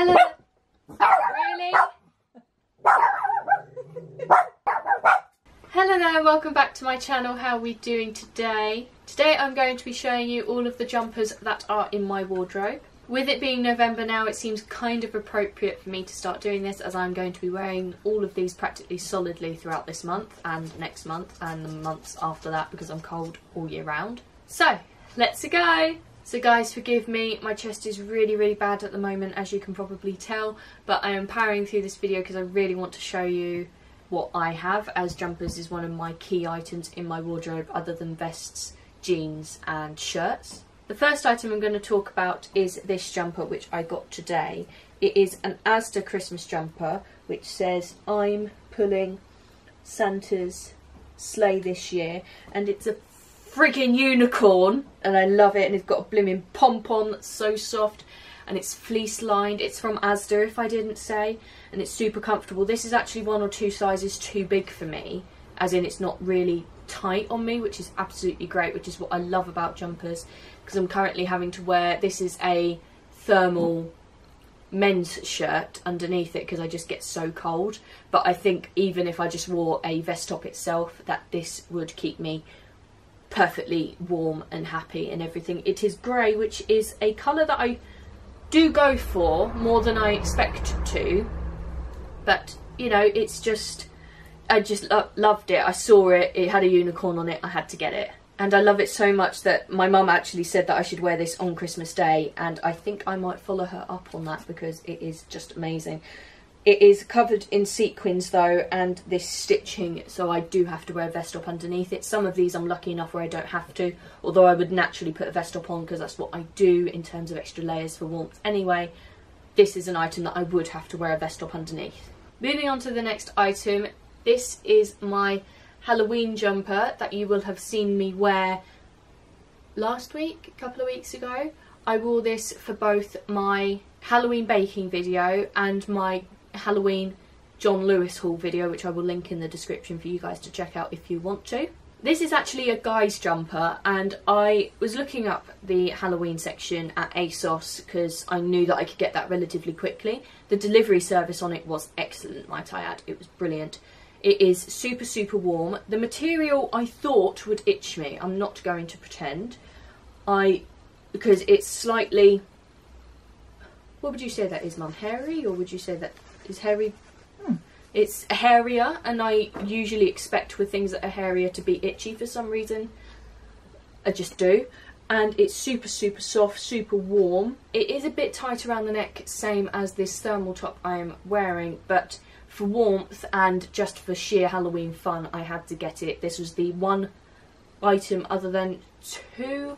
Hello. Really? Hello there, welcome back to my channel. How are we doing today? Today I'm going to be showing you all of the jumpers that are in my wardrobe. With it being November now, it seems kind of appropriate for me to start doing this, as I'm going to be wearing all of these practically solidly throughout this month and next month and the months after that, because I'm cold all year round. So, let's go! So guys, forgive me, my chest is really bad at the moment, as you can probably tell, but I am powering through this video because I really want to show you what I have, as jumpers is one of my key items in my wardrobe other than vests, jeans and shirts. The first item I'm going to talk about is this jumper, which I got today. It is an Asda Christmas jumper which says I'm pulling Santa's sleigh this year, and it's a friggin' unicorn and I love it, and it's got a blooming pom-pom that's so soft, and it's fleece lined. It's from Asda, if I didn't say, and it's super comfortable. This is actually 1 or 2 sizes too big for me, as in it's not really tight on me, which is absolutely great, which is what I love about jumpers, because I'm currently having to wear, this is a thermal men's shirt underneath it because I just get so cold, but I think even if I just wore a vest top itself, that this would keep me perfectly warm and happy and everything. It is grey, which is a colour that I do go for more than I expect to, but you know, it's just, I just loved it. I saw it, it had a unicorn on it, I had to get it. And I love it so much that my mum actually said that I should wear this on Christmas Day, and I think I might follow her up on that because it is just amazing. It is covered in sequins though, and this stitching, so I do have to wear a vest top underneath it. Some of these I'm lucky enough where I don't have to, although I would naturally put a vest top on because that's what I do in terms of extra layers for warmth anyway. This is an item that I would have to wear a vest top underneath. Moving on to the next item, this is my Halloween jumper that you will have seen me wear last week, a couple of weeks ago. I wore this for both my Halloween baking video and my Halloween John Lewis haul video, which I will link in the description for you guys to check out if you want to. This is actually a guy's jumper, and I was looking up the Halloween section at ASOS because I knew that I could get that relatively quickly. The delivery service on it was excellent, might I add. It was brilliant. It is super warm. The material I thought would itch me, I'm not going to pretend. Because it's slightly, what would you say that is, Mum? Hairy? Or would you say that is hairy? It's hairier, and I usually expect with things that are hairier to be itchy for some reason. I just do. And it's super soft, super warm. It is a bit tight around the neck, same as this thermal top I'm wearing, but for warmth and just for sheer Halloween fun, I had to get it. This was the one item other than 2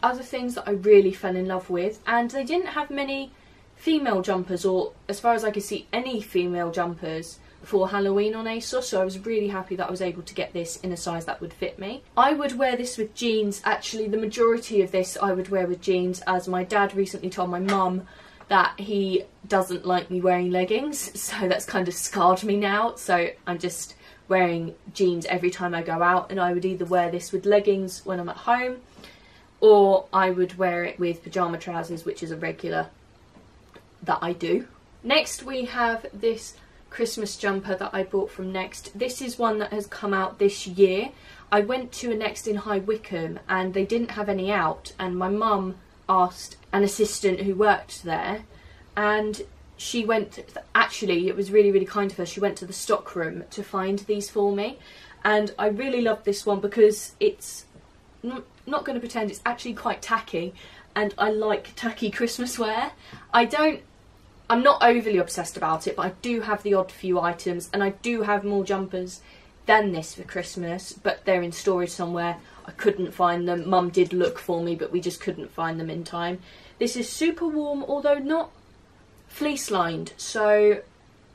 other things that I really fell in love with, and they didn't have many female jumpers, or as far as I could see, any female jumpers for Halloween on ASOS, so I was really happy that I was able to get this in a size that would fit me. I would wear this with jeans. Actually, the majority of this I would wear with jeans, as my dad recently told my mum that he doesn't like me wearing leggings, so that's kind of scarred me now, so I'm just wearing jeans every time I go out, and I would either wear this with leggings when I'm at home, or I would wear it with pyjama trousers, which is a regular that I do. Next we have this Christmas jumper that I bought from Next. This is one that has come out this year. I went to a Next in High Wycombe and they didn't have any out, and my mum asked an assistant who worked there, and she went, actually it was really kind of her, she went to the stock room to find these for me, and I really love this one because it's not going to pretend, it's actually quite tacky, and I like tacky Christmas wear. I'm not overly obsessed about it, but I do have the odd few items, and I do have more jumpers than this for Christmas, but they're in storage somewhere. I couldn't find them. Mum did look for me, but we just couldn't find them in time. This is super warm, although not fleece lined, so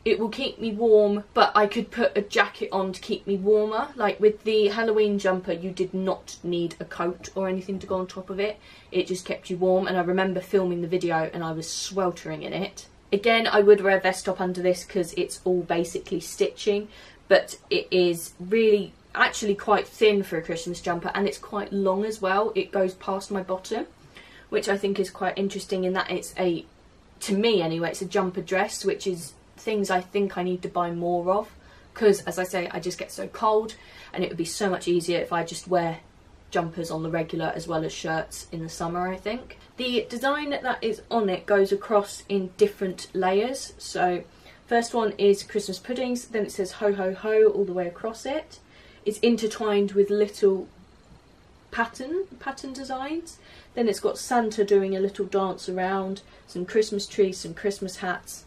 it will keep me warm, but I could put a jacket on to keep me warmer. Like with the Halloween jumper, you did not need a coat or anything to go on top of it. It just kept you warm, and I remember filming the video and I was sweltering in it. Again, I would wear a vest top under this because it's all basically stitching, but it is really actually quite thin for a Christmas jumper, and it's quite long as well. It goes past my bottom, which I think is quite interesting in that it's a to me anyway, it's a jumper dress, which is things I think I need to buy more of, because as I say, I just get so cold, and it would be so much easier if I just wear jumpers on the regular as well as shirts in the summer, I think. The design that is on it goes across in different layers. So first one is Christmas puddings, then it says ho ho ho all the way across it. It's intertwined with little pattern designs. Then it's got Santa doing a little dance around, some Christmas trees, some Christmas hats.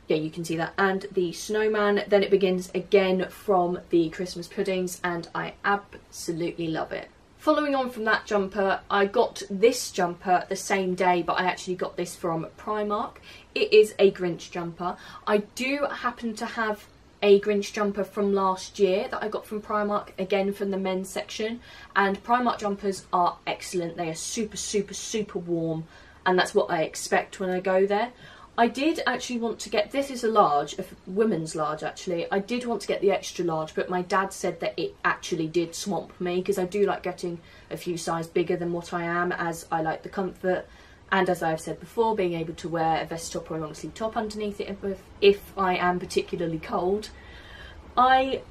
Yeah, you can see that, and the snowman. Then it begins again from the Christmas puddings, and I absolutely love it. Following on from that jumper, I got this jumper the same day, but I actually got this from Primark. It is a Grinch jumper. I do happen to have a Grinch jumper from last year that I got from Primark, again from the men's section, and Primark jumpers are excellent. They are super, super, super warm, and that's what I expect when I go there. I did actually want to get, this is a large, a women's large actually, I did want to get the extra large, but my dad said that it actually did swamp me, because I do like getting a few size bigger than what I am, as I like the comfort, and as I've said before, being able to wear a vest top or a long sleeve top underneath it if I am particularly cold. I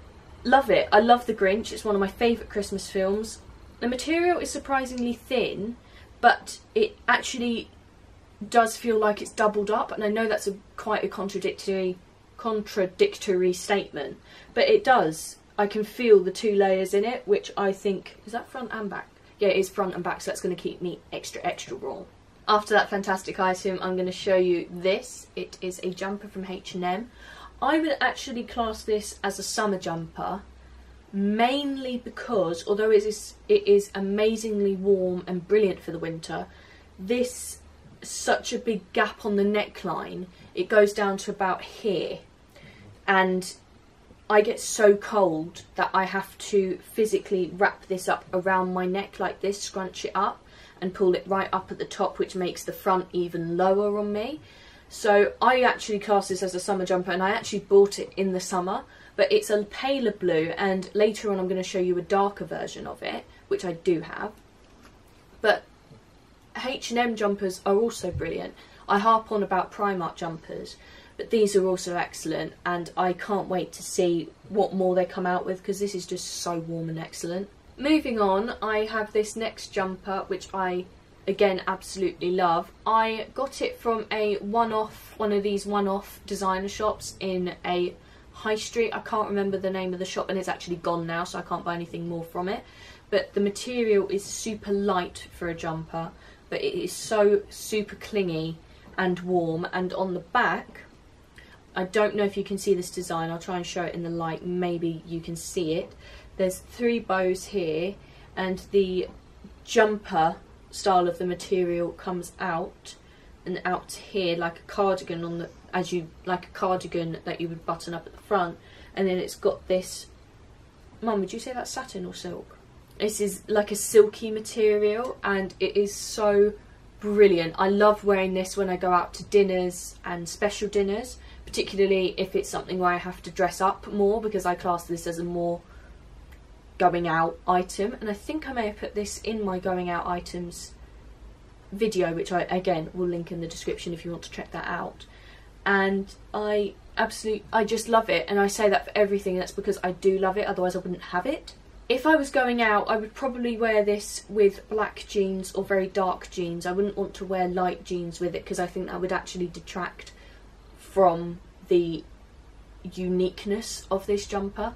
love it. I love The Grinch. It's one of my favourite Christmas films. The material is surprisingly thin, but it actually does feel like it's doubled up, and I know that's quite a contradictory statement, but it does. I can feel the two layers in it, which I think, is that front and back? Yeah, it is front and back, so that's going to keep me extra warm. After that fantastic item, I'm going to show you this. It is a jumper from H&M. I would actually class this as a summer jumper, mainly because although it is amazingly warm and brilliant for the winter, this such a big gap on the neckline, it goes down to about here, and I get so cold that I have to physically wrap this up around my neck like this, scrunch it up and pull it right up at the top, which makes the front even lower on me. So I actually class this as a summer jumper, and I actually bought it in the summer, but it's a paler blue, and later on I'm going to show you a darker version of it, which I do have. But H&M jumpers are also brilliant. I harp on about Primark jumpers, but these are also excellent, and I can't wait to see what more they come out with, because this is just so warm and excellent. Moving on, I have this next jumper, which I again absolutely love. I got it from one of these one-off designer shops in a high street. I can't remember the name of the shop, and it's actually gone now, so I can't buy anything more from it. But the material is super light for a jumper, but it is so super clingy and warm. And on the back, I don't know if you can see this design, I'll try and show it in the light, maybe you can see it. There's 3 bows here, and the jumper style of the material comes out and out here like a cardigan on the, like a cardigan that you would button up at the front, and then it's got this, Mum, would you say that's satin or silk? This is like a silky material, and it is so brilliant. I love wearing this when I go out to dinners and special dinners, particularly if it's something where I have to dress up more, because I class this as a more going out item. And I think I may have put this in my going out items video, which I again will link in the description if you want to check that out. And I just love it, and I say that for everything, and that's because I do love it, otherwise I wouldn't have it. If I was going out, I would probably wear this with black jeans or very dark jeans. I wouldn't want to wear light jeans with it, because I think that would actually detract from the uniqueness of this jumper.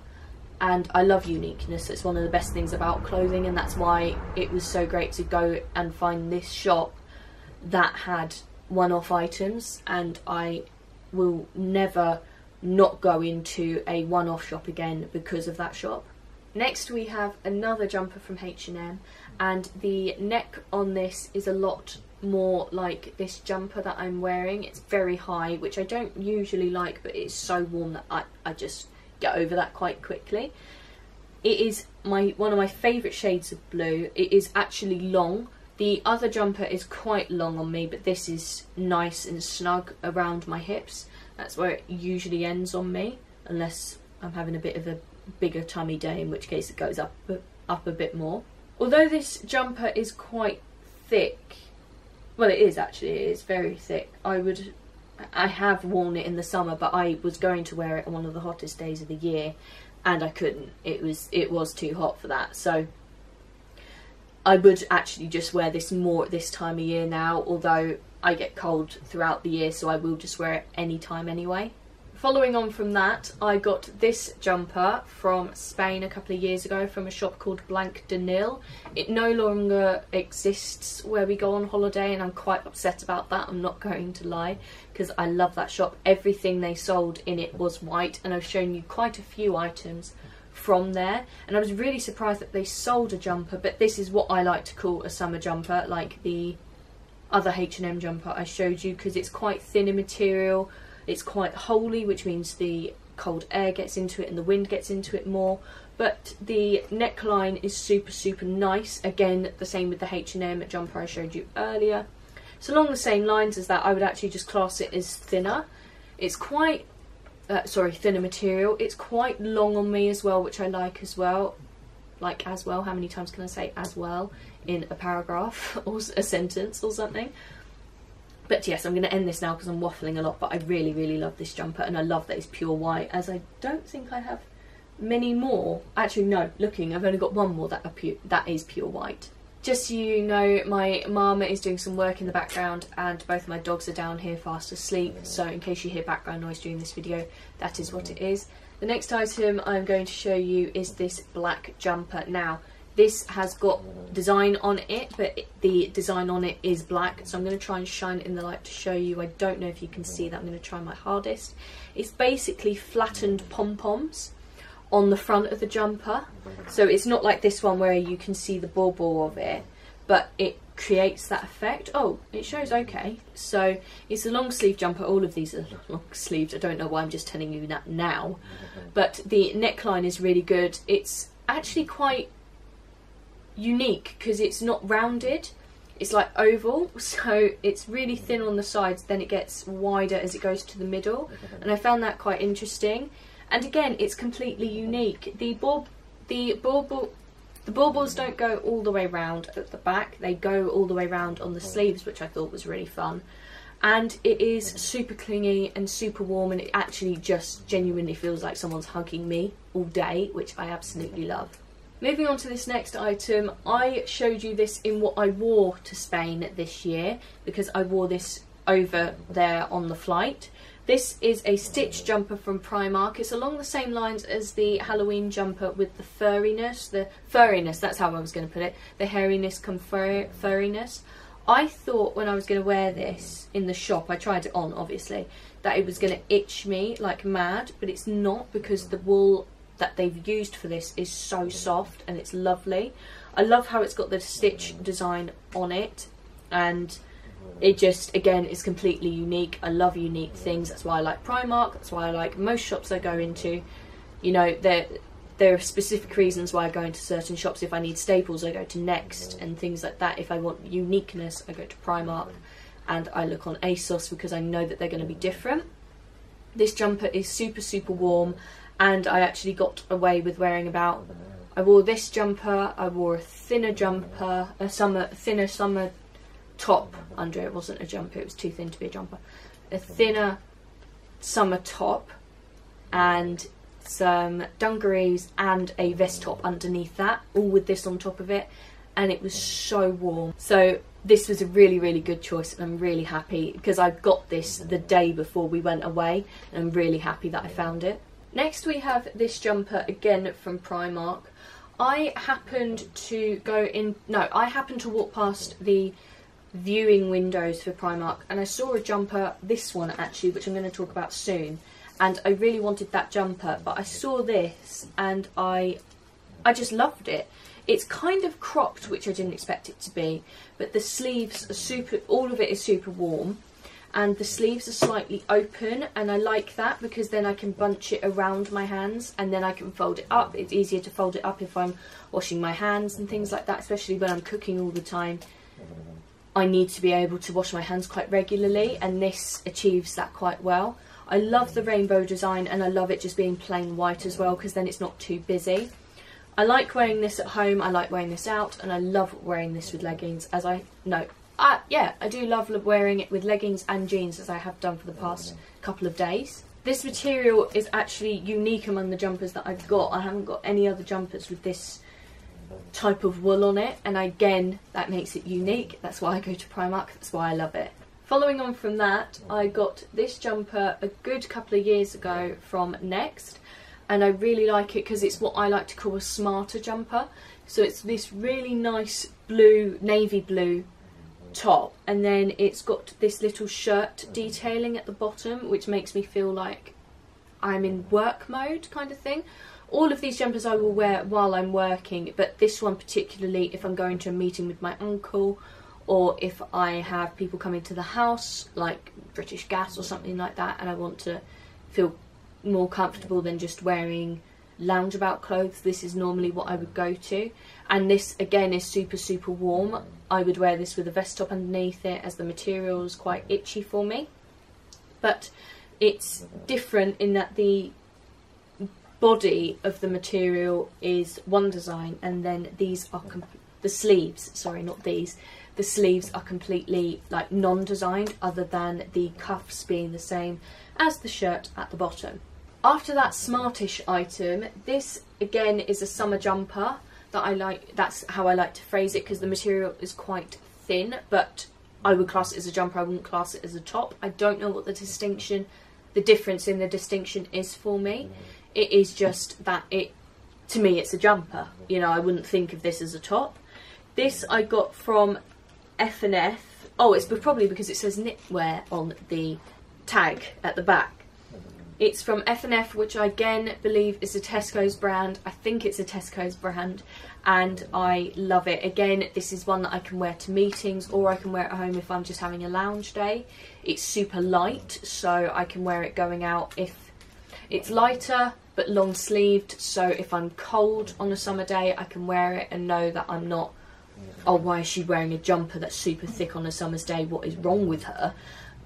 And I love uniqueness. It's one of the best things about clothing, and that's why it was so great to go and find this shop that had one-off items, and I will never not go into a one-off shop again because of that shop. Next we have another jumper from H&M, and the neck on this is a lot more like this jumper that I'm wearing. It's very high, which I don't usually like, but it's so warm that I just get over that quite quickly. It is one of my favourite shades of blue. It is actually long. The other jumper is quite long on me, but this is nice and snug around my hips. That's where it usually ends on me, unless I'm having a bit of a bigger tummy day, in which case it goes up a bit more. Although this jumper is quite thick, well, it is actually, it is very thick. I have worn it in the summer, but I was going to wear it on one of the hottest days of the year and I couldn't. It was too hot for that. So I would actually just wear this more at this time of year now, although I get cold throughout the year, so I will just wear it any time anyway. Following on from that, I got this jumper from Spain a couple of years ago from a shop called Blanc de Nil. It no longer exists where we go on holiday, and I'm quite upset about that, I'm not going to lie, because I love that shop. Everything they sold in it was white, and I've shown you quite a few items from there, and I was really surprised that they sold a jumper, but this is what I like to call a summer jumper, like the other H&M jumper I showed you, because it's quite thin in material. It's quite holey, which means the cold air gets into it and the wind gets into it more. But the neckline is super nice. Again, the same with the H&M jumper I showed you earlier. So along the same lines as that, I would actually just class it as thinner. It's quite, thinner material. It's quite long on me as well, which I like as well. Like as well, how many times can I say as well in a paragraph or a sentence or something? But yes, I'm going to end this now because I'm waffling a lot, but I really love this jumper, and I love that it's pure white, as I don't think I have many more. Actually, no, looking, I've only got one more that is pure white. Just so you know, my mum is doing some work in the background and both of my dogs are down here fast asleep, so in case you hear background noise during this video, that is what it is. The next item I'm going to show you is this black jumper. Now, this has got design on it, but the design on it is black, so I'm going to try and shine it in the light to show you. I don't know if you can see that, I'm going to try my hardest. It's basically flattened pom-poms on the front of the jumper, so it's not like this one where you can see the bauble of it, but it creates that effect. Oh, it shows okay. So it's a long sleeve jumper. All of these are long sleeved. I don't know why I'm just telling you that now, but the neckline is really good. It's actually quite unique because it's not rounded, it's like oval, so it's really thin on the sides, then it gets wider as it goes to the middle, and I found that quite interesting. And again, it's completely unique. The baubles don't go all the way round at the back, they go all the way round on the sleeves, which I thought was really fun. And it is super clingy and super warm, and it actually just genuinely feels like someone's hugging me all day, which I absolutely love. Moving on to this next item, I showed you this in what I wore to Spain this year, because I wore this over there on the flight. This is a stitch jumper from Primark. It's along the same lines as the Halloween jumper with the furriness, that's how I was going to put it, the hairiness come furriness. I thought when I was going to wear this in the shop, I tried it on obviously, that it was going to itch me like mad, but it's not, because the wool that they've used for this is so soft and it's lovely. I love how it's got the stitch design on it, and it just, again, is completely unique. I love unique things. That's why I like Primark. That's why I like most shops I go into. You know, there are specific reasons why I go into certain shops. If I need staples, I go to Next and things like that. If I want uniqueness, I go to Primark, and I look on ASOS because I know that they're going to be different. This jumper is super warm, and I actually got away with wearing about, I wore this jumper, I wore a thinner jumper, a thinner summer top under it. It wasn't a jumper, it was too thin to be a jumper. A thinner summer top and some dungarees and a vest top underneath that, all with this on top of it, and it was so warm. So this was a really good choice, and I'm really happy because I got this the day before we went away, and I'm really happy that I found it. Next we have this jumper again from Primark. I happened to walk past the viewing windows for Primark, and I saw a jumper, this one actually, which I'm going to talk about soon, and I really wanted that jumper, but I saw this and I just loved it. It's kind of cropped, which I didn't expect it to be, but the sleeves are all of it is super warm, and the sleeves are slightly open, and I like that because then I can bunch it around my hands and then I can fold it up. It's easier to fold it up if I'm washing my hands and things like that, especially when I'm cooking all the time. I need to be able to wash my hands quite regularly, and this achieves that quite well. I love the rainbow design, and I love it just being plain white as well, because then it's not too busy. I like wearing this at home, I like wearing this out, and I love wearing this with leggings. yeah, I do love wearing it with leggings and jeans, as I have done for the past couple of days. This material is actually unique among the jumpers that I've got. I haven't got any other jumpers with this type of wool on it, and again, that makes it unique. That's why I go to Primark, that's why I love it. Following on from that, I got this jumper a good couple of years ago from Next, and I really like it because it's what I like to call a smarter jumper. So it's this really nice blue, navy blue top, and then it's got this little shirt detailing at the bottom, which makes me feel like I'm in work mode kind of thing. All of these jumpers I will wear while I'm working, but this one particularly if I'm going to a meeting with my uncle, or if I have people coming to the house, like British Gas or something like that, and I want to feel more comfortable than just wearing loungeabout clothes. This is normally what I would go to. And this again is super warm. I would wear this with a vest top underneath it, as the material is quite itchy for me. But it's different in that the body of the material is one design, and then these are the sleeves, sorry, not these. The sleeves are completely like non-designed, other than the cuffs being the same as the shirt at the bottom. After that smartish item, this again is a summer jumper that I like. That's how I like to phrase it, because the material is quite thin, but I would class it as a jumper, I wouldn't class it as a top. I don't know what the difference in the distinction is for me. It is just that to me it's a jumper. You know, I wouldn't think of this as a top. This I got from F&F. Oh, it's probably because it says knitwear on the tag at the back. It's from F&F, which I again believe is a Tesco's brand. I think it's a Tesco's brand, and I love it. Again, this is one that I can wear to meetings, or I can wear at home if I'm just having a lounge day. It's super light, so I can wear it going out. If it's lighter but long sleeved, so if I'm cold on a summer day, I can wear it and know that I'm not, oh, why is she wearing a jumper that's super thick on a summer's day? What is wrong with her?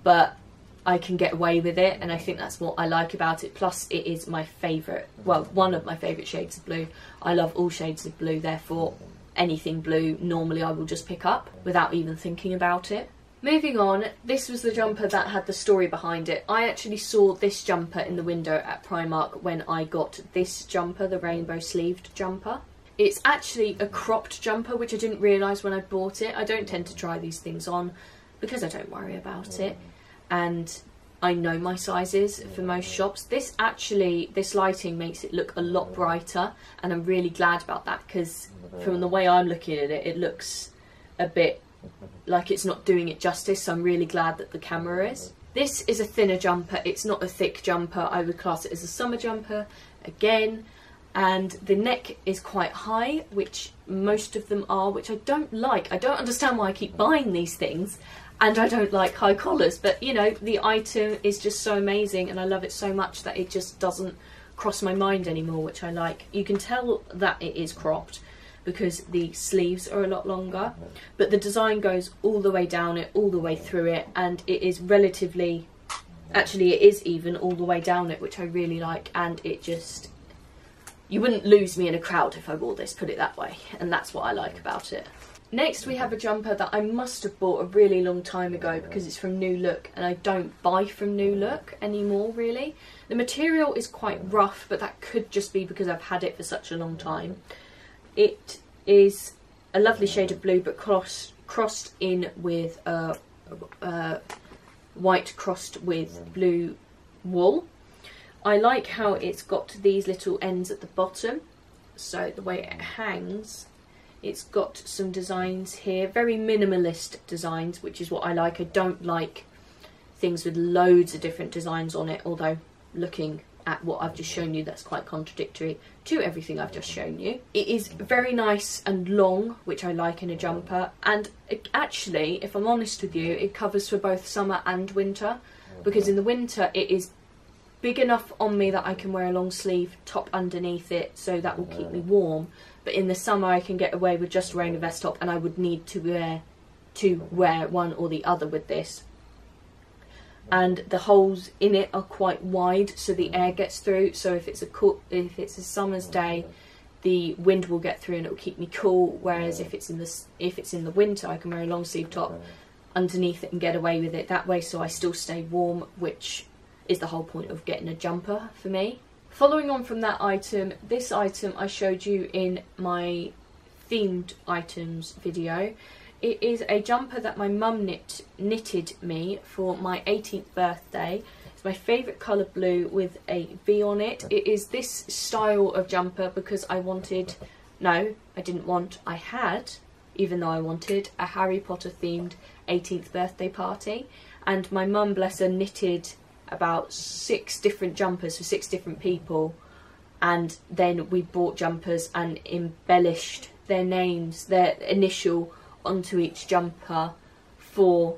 But I can get away with it, and I think that's what I like about it. Plus, it is my favourite, well, one of my favourite shades of blue. I love all shades of blue, therefore anything blue normally I will just pick up without even thinking about it. Moving on, this was the jumper that had the story behind it. I actually saw this jumper in the window at Primark when I got this jumper, the rainbow sleeved jumper. It's actually a cropped jumper, which I didn't realise when I bought it. I don't tend to try these things on because I don't worry about it, and I know my sizes for most shops. This lighting makes it look a lot brighter, and I'm really glad about that, because from the way I'm looking at it, it looks a bit like it's not doing it justice, so I'm really glad that the camera is. This is a thinner jumper, it's not a thick jumper. I would class it as a summer jumper again, and the neck is quite high, which most of them are, which I don't like. I don't understand why I keep buying these things, and I don't like high collars, but you know, the item is just so amazing and I love it so much that it just doesn't cross my mind anymore, which I like. You can tell that it is cropped because the sleeves are a lot longer, but the design goes all the way down it, all the way through it, and it is relatively, actually it is even all the way down it, which I really like, and it just, you wouldn't lose me in a crowd if I wore this, put it that way, and that's what I like about it. Next we have a jumper that I must have bought a really long time ago because it's from New Look, and I don't buy from New Look anymore really. The material is quite rough, but that could just be because I've had it for such a long time. It is a lovely shade of blue, but crossed in with white crossed with blue wool. I like how it's got these little ends at the bottom, so the way it hangs, it's got some designs here, very minimalist designs, which is what I like. I don't like things with loads of different designs on it, although looking at what I've just shown you, that's quite contradictory to everything I've just shown you. It is very nice and long, which I like in a jumper, and it, actually, if I'm honest with you, it covers for both summer and winter, because in the winter it is big enough on me that I can wear a long sleeve top underneath it, so that will keep me warm, but in the summer I can get away with just wearing a vest top, and I would need to wear one or the other with this. And the holes in it are quite wide, so the air gets through. So if it's a summer's day, the wind will get through and it will keep me cool. Whereas if it's in the winter, I can wear a long sleeve top underneath it and get away with it that way, so I still stay warm, which is the whole point of getting a jumper for me. Following on from that item, this item I showed you in my themed items video. It is a jumper that my mum knitted me for my 18th birthday. It's my favourite colour blue with a V on it. It is this style of jumper because I had, even though I wanted, a Harry Potter themed 18th birthday party, and my mum, bless her, knitted about 6 different jumpers for 6 different people, and then we bought jumpers and embellished their names, their initial onto each jumper for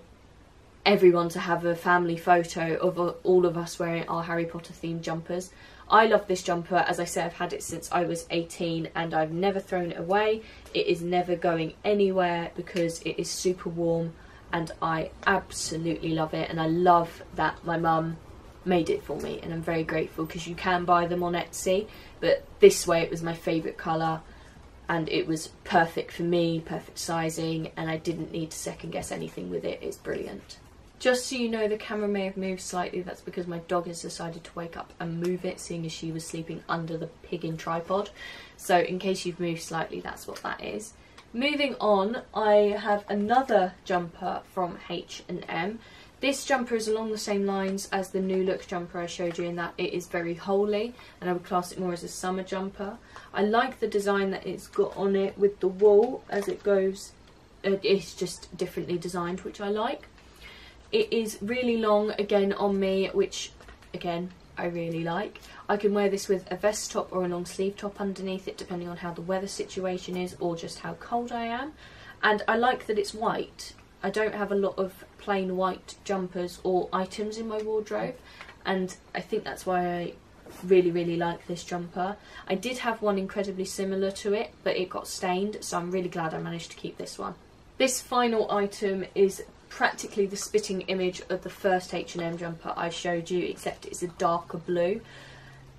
everyone to have a family photo of all of us wearing our Harry Potter themed jumpers. I love this jumper. As I said, I've had it since I was 18 and I've never thrown it away. It is never going anywhere because it is super warm and I absolutely love it, and I love that my mum made it for me, and I'm very grateful because you can buy them on Etsy, but this way it was my favourite colour and it was perfect for me, perfect sizing, and I didn't need to second guess anything with it. It's brilliant. Just so you know, the camera may have moved slightly. That's because my dog has decided to wake up and move it, seeing as she was sleeping under the pig-in tripod. So in case you've moved slightly, that's what that is. Moving on, I have another jumper from H&M. This jumper is along the same lines as the New Look jumper I showed you, in that it is very holey, and I would class it more as a summer jumper. I like the design that it's got on it with the wool as it goes. It's just differently designed, which I like. It is really long again on me, which again I really like. I can wear this with a vest top or a long sleeve top underneath it, depending on how the weather situation is or just how cold I am. And I like that it's white. I don't have a lot of plain white jumpers or items in my wardrobe, and I think that's why I really like this jumper. I did have one incredibly similar to it, but it got stained, so I'm really glad I managed to keep this one. This final item is practically the spitting image of the first H&M jumper I showed you, except it's a darker blue.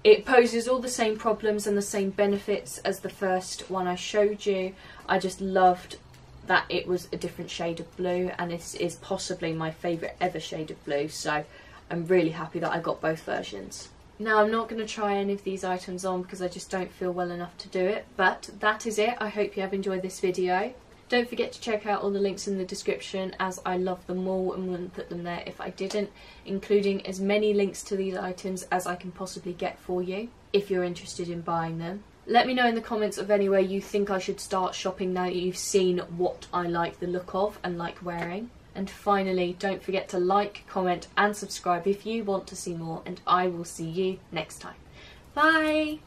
It poses all the same problems and the same benefits as the first one I showed you. I just loved that it was a different shade of blue, and this is possibly my favourite ever shade of blue, so I'm really happy that I got both versions. Now, I'm not going to try any of these items on because I just don't feel well enough to do it, but that is it. I hope you have enjoyed this video. Don't forget to check out all the links in the description, as I love them all and wouldn't put them there if I didn't, including as many links to these items as I can possibly get for you, if you're interested in buying them. Let me know in the comments of anywhere you think I should start shopping now that you've seen what I like the look of and like wearing. And finally, don't forget to like, comment and subscribe if you want to see more, and I will see you next time. Bye!